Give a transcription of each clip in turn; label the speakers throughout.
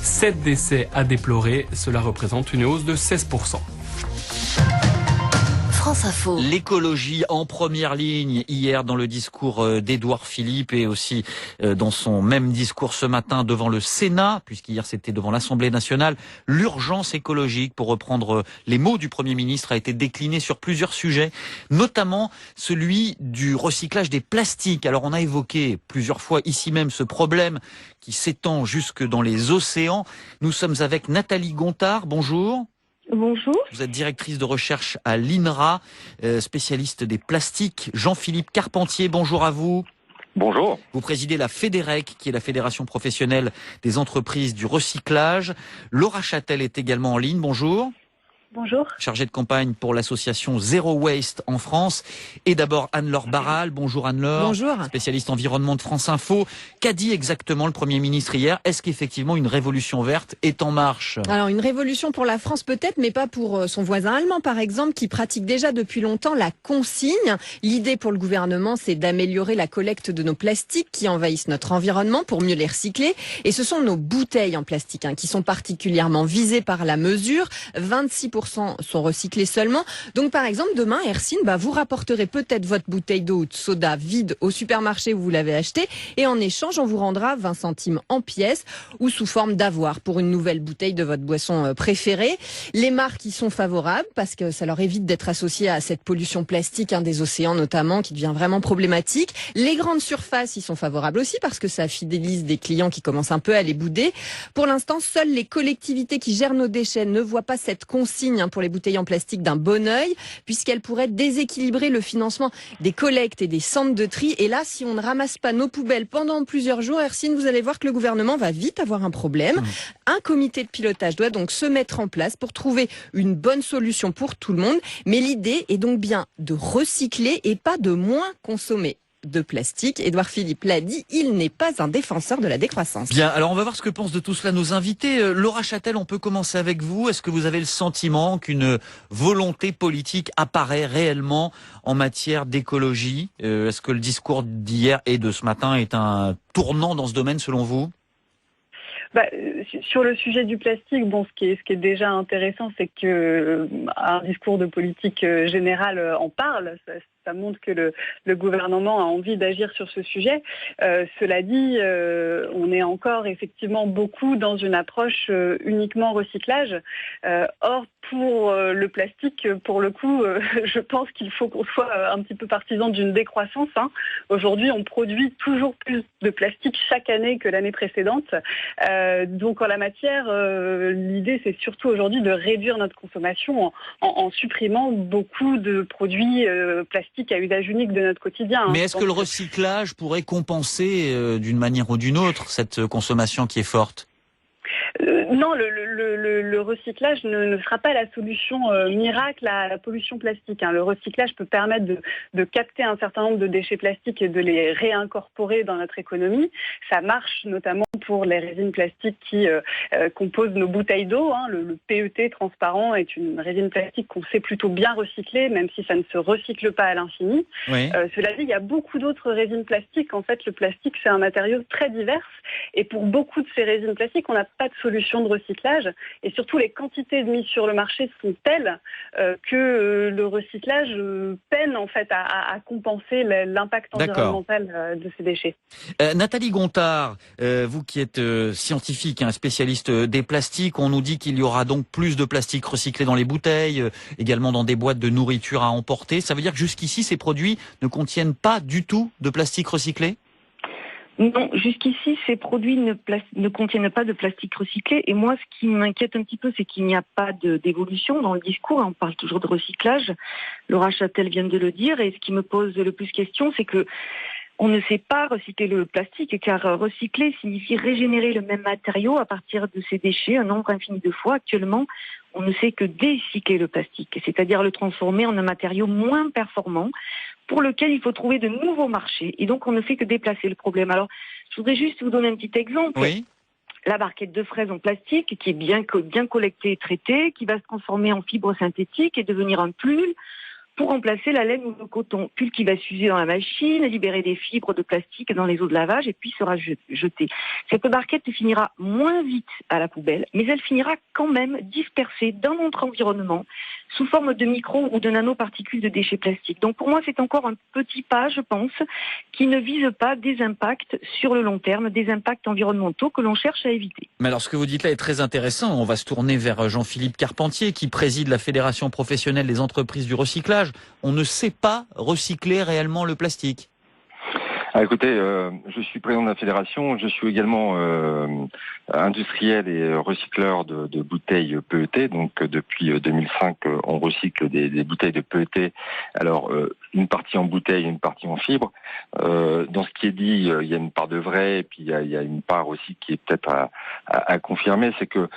Speaker 1: 7 décès à déplorer. Cela représente une hausse de 16%.
Speaker 2: France Info.
Speaker 3: L'écologie en première ligne hier dans le discours d'Édouard Philippe et aussi dans son même discours ce matin devant le Sénat, puisqu'hier c'était devant l'Assemblée nationale. L'urgence écologique, pour reprendre les mots du Premier ministre, a été déclinée sur plusieurs sujets, notamment celui du recyclage des plastiques. Alors on a évoqué plusieurs fois ici même ce problème qui s'étend jusque dans les océans. Nous sommes avec Nathalie Gontard. Bonjour.
Speaker 4: Bonjour.
Speaker 3: Vous êtes directrice de recherche à l'INRA, spécialiste des plastiques. Jean-Philippe Carpentier, bonjour à vous.
Speaker 5: Bonjour.
Speaker 3: Vous présidez la FEDEREC, qui est la Fédération professionnelle des entreprises du recyclage. Laura Châtel est également en ligne, bonjour.
Speaker 4: Bonjour.
Speaker 3: Chargée de campagne pour l'association Zero Waste en France. Et d'abord Anne-Laure Barral. Bonjour Anne-Laure.
Speaker 6: Bonjour.
Speaker 3: Spécialiste environnement de France Info. Qu'a dit exactement le Premier ministre hier? Est-ce qu'effectivement une révolution verte est en marche?
Speaker 6: Alors une révolution pour la France peut-être, mais pas pour son voisin allemand par exemple, qui pratique déjà depuis longtemps la consigne. L'idée pour le gouvernement, c'est d'améliorer la collecte de nos plastiques qui envahissent notre environnement pour mieux les recycler. Et ce sont nos bouteilles en plastique qui sont particulièrement visées par la mesure. 26% sont recyclés seulement. Donc par exemple, demain, Hercine, vous rapporterez peut-être votre bouteille d'eau ou de soda vide au supermarché où vous l'avez achetée et en échange, on vous rendra 20 centimes en pièces ou sous forme d'avoir pour une nouvelle bouteille de votre boisson préférée. Les marques y sont favorables parce que ça leur évite d'être associées à cette pollution plastique des océans notamment qui devient vraiment problématique. Les grandes surfaces y sont favorables aussi parce que ça fidélise des clients qui commencent un peu à les bouder. Pour l'instant, seules les collectivités qui gèrent nos déchets ne voient pas cette consigne pour les bouteilles en plastique d'un bon œil, puisqu'elle pourrait déséquilibrer le financement des collectes et des centres de tri. Et là, si on ne ramasse pas nos poubelles pendant plusieurs jours, Hercine, vous allez voir que le gouvernement va vite avoir un problème. Un comité de pilotage doit donc se mettre en place pour trouver une bonne solution pour tout le monde. Mais l'idée est donc bien de recycler et pas de moins consommer de plastique. Édouard Philippe l'a dit, il n'est pas un défenseur de la décroissance.
Speaker 3: Bien, alors on va voir ce que pensent de tout cela nos invités. Laura Châtel, on peut commencer avec vous. Est-ce que vous avez le sentiment qu'une volonté politique apparaît réellement en matière d'écologie? Est-ce que le discours d'hier et de ce matin est un tournant dans ce domaine selon vous?
Speaker 4: Sur le sujet du plastique, ce qui est déjà intéressant, c'est que un discours de politique générale en parle. Ça montre que le gouvernement a envie d'agir sur ce sujet. Cela dit, on est encore effectivement beaucoup dans une approche uniquement recyclage. Or, pour le plastique, pour le coup, je pense qu'il faut qu'on soit un petit peu partisan d'une décroissance. Aujourd'hui, on produit toujours plus de plastique chaque année que l'année précédente. Donc, en la matière, l'idée, c'est surtout aujourd'hui de réduire notre consommation en supprimant beaucoup de produits plastiques à usage unique de notre quotidien.
Speaker 3: Mais est-ce que le recyclage pourrait compenser d'une manière ou d'une autre cette consommation qui est forte?
Speaker 4: Non, le recyclage ne sera pas la solution miracle à la pollution plastique. Le recyclage peut permettre de capter un certain nombre de déchets plastiques et de les réincorporer dans notre économie. Ça marche notamment pour les résines plastiques qui composent nos bouteilles d'eau. Le PET transparent est une résine plastique qu'on sait plutôt bien recycler, même si ça ne se recycle pas à l'infini.
Speaker 3: Oui.
Speaker 4: Cela dit, il y a beaucoup d'autres résines plastiques. En fait, le plastique, c'est un matériau très divers. Et pour beaucoup de ces résines plastiques, on n'a pas de solution de recyclage. Et surtout, les quantités mises sur le marché sont telles que le recyclage peine en fait à compenser l'impact environnemental de ces déchets.
Speaker 3: Nathalie Gontard, vous qui êtes scientifique, spécialiste des plastiques, on nous dit qu'il y aura donc plus de plastique recyclé dans les bouteilles, également dans des boîtes de nourriture à emporter. Ça veut dire que jusqu'ici, ces produits ne contiennent pas du tout de plastique recyclé ?
Speaker 7: Non, jusqu'ici, ces produits ne contiennent pas de plastique recyclé. Et moi, ce qui m'inquiète un petit peu, c'est qu'il n'y a pas d'évolution dans le discours. On parle toujours de recyclage. Laura Châtel vient de le dire. Et ce qui me pose le plus question, c'est que on ne sait pas recycler le plastique, car recycler signifie régénérer le même matériau à partir de ses déchets, un nombre infini de fois. Actuellement, on ne sait que décycler le plastique, c'est-à-dire le transformer en un matériau moins performant, pour lequel il faut trouver de nouveaux marchés. Et donc, on ne fait que déplacer le problème. Alors, je voudrais juste vous donner un petit exemple.
Speaker 3: Oui.
Speaker 7: La barquette de fraises en plastique, qui est bien collectée et traitée, qui va se transformer en fibre synthétique et devenir un pull. pour remplacer la laine ou le coton. Pull qui va s'user dans la machine, libérer des fibres de plastique dans les eaux de lavage et puis sera jetée. Cette barquette finira moins vite à la poubelle, mais elle finira quand même dispersée dans notre environnement sous forme de micro ou de nanoparticules de déchets plastiques. Donc pour moi, c'est encore un petit pas, je pense, qui ne vise pas des impacts sur le long terme, des impacts environnementaux que l'on cherche à éviter.
Speaker 3: Mais alors ce que vous dites là est très intéressant. On va se tourner vers Jean-Philippe Carpentier qui préside la Fédération professionnelle des entreprises du recyclage. On ne sait pas recycler réellement le plastique.
Speaker 2: Ah, écoutez, je suis président de la fédération, je suis également industriel et recycleur de bouteilles PET. Donc depuis 2005, on recycle des bouteilles de PET. Alors une partie en bouteille, une partie en fibre. Dans ce qui est dit, il y a une part de vrai, et puis il y a une part aussi qui est peut-être à confirmer. C'est que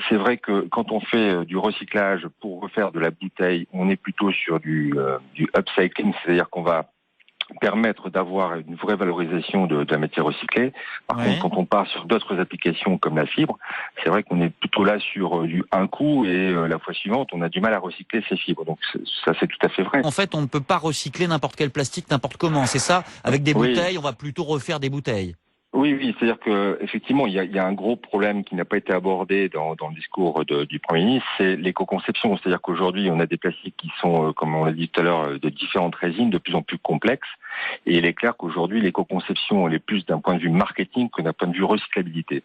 Speaker 2: c'est vrai que quand on fait du recyclage pour refaire de la bouteille, on est plutôt sur du upcycling, c'est-à-dire qu'on va permettre d'avoir une vraie valorisation de la matière recyclée. Par contre, quand on part sur d'autres applications comme la fibre, c'est vrai qu'on est plutôt là sur un coup et la fois suivante, on a du mal à recycler ces fibres. Donc ça, c'est tout à fait vrai.
Speaker 3: En fait, on ne peut pas recycler n'importe quel plastique, n'importe comment. C'est ça? Avec des bouteilles, on va plutôt refaire des bouteilles.
Speaker 2: Oui, c'est-à-dire que effectivement, il y a un gros problème qui n'a pas été abordé dans le discours du Premier ministre, c'est l'éco-conception. C'est-à-dire qu'aujourd'hui, on a des plastiques qui sont, comme on l'a dit tout à l'heure, de différentes résines, de plus en plus complexes. Et il est clair qu'aujourd'hui, l'éco-conception, elle est plus d'un point de vue marketing que d'un point de vue recyclabilité.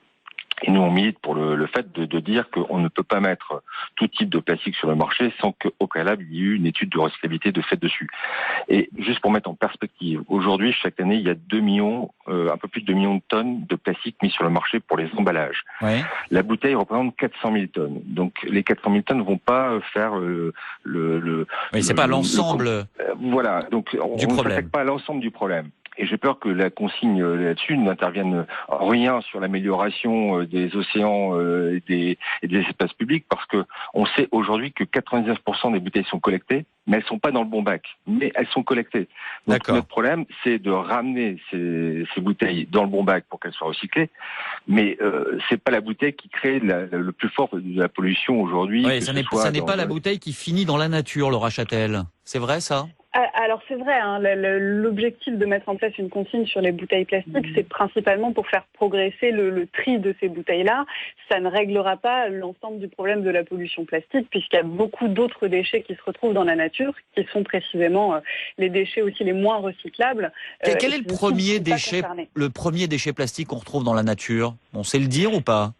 Speaker 2: Et nous, on milite pour le fait de dire qu'on ne peut pas mettre tout type de plastique sur le marché sans qu'au préalable, il y ait eu une étude de recyclabilité de fait dessus. Et juste pour mettre en perspective, aujourd'hui, chaque année, il y a 2 millions, un peu plus de 2 millions de tonnes de plastique mis sur le marché pour les emballages.
Speaker 3: Ouais.
Speaker 2: La bouteille représente 400 000 tonnes. Donc, les 400 000 tonnes ne vont pas faire
Speaker 3: Mais c'est pas l'ensemble.
Speaker 2: Voilà. Donc, on ne s'attaque pas à l'ensemble du problème. Et j'ai peur que la consigne là-dessus n'intervienne rien sur l'amélioration des océans et des espaces publics, parce que on sait aujourd'hui que 99% des bouteilles sont collectées, mais elles sont pas dans le bon bac, mais elles sont collectées. Donc notre problème, c'est de ramener ces bouteilles dans le bon bac pour qu'elles soient recyclées, mais c'est pas la bouteille qui crée le plus fort de la pollution aujourd'hui.
Speaker 3: Oui, ça n'est pas la bouteille qui finit dans la nature, Laura Châtel. C'est vrai ça?
Speaker 4: Alors c'est vrai, hein, l'objectif de mettre en place une consigne sur les bouteilles plastiques, c'est principalement pour faire progresser le tri de ces bouteilles-là. Ça ne réglera pas l'ensemble du problème de la pollution plastique, puisqu'il y a beaucoup d'autres déchets qui se retrouvent dans la nature, qui sont précisément les déchets aussi les moins recyclables.
Speaker 3: Quel est le premier déchet plastique qu'on retrouve dans la nature? On sait le dire ou pas?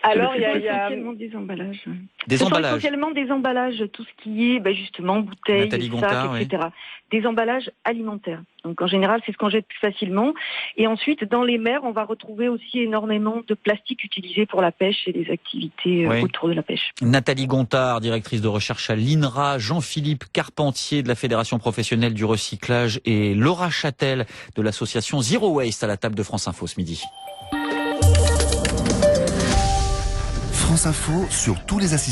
Speaker 7: Alors, il y a essentiellement des emballages. Essentiellement des emballages, tout ce qui est justement bouteilles, sacs, etc. Oui. Des emballages alimentaires. Donc en général, c'est ce qu'on jette plus facilement. Et ensuite, dans les mers, on va retrouver aussi énormément de plastique utilisé pour la pêche et les activités autour de la pêche.
Speaker 3: Nathalie Gontard, directrice de recherche à l'INRA, Jean-Philippe Carpentier de la Fédération professionnelle du recyclage et Laura Châtel de l'association Zero Waste à la table de France Info ce midi.
Speaker 5: France Info sur tous les assistants.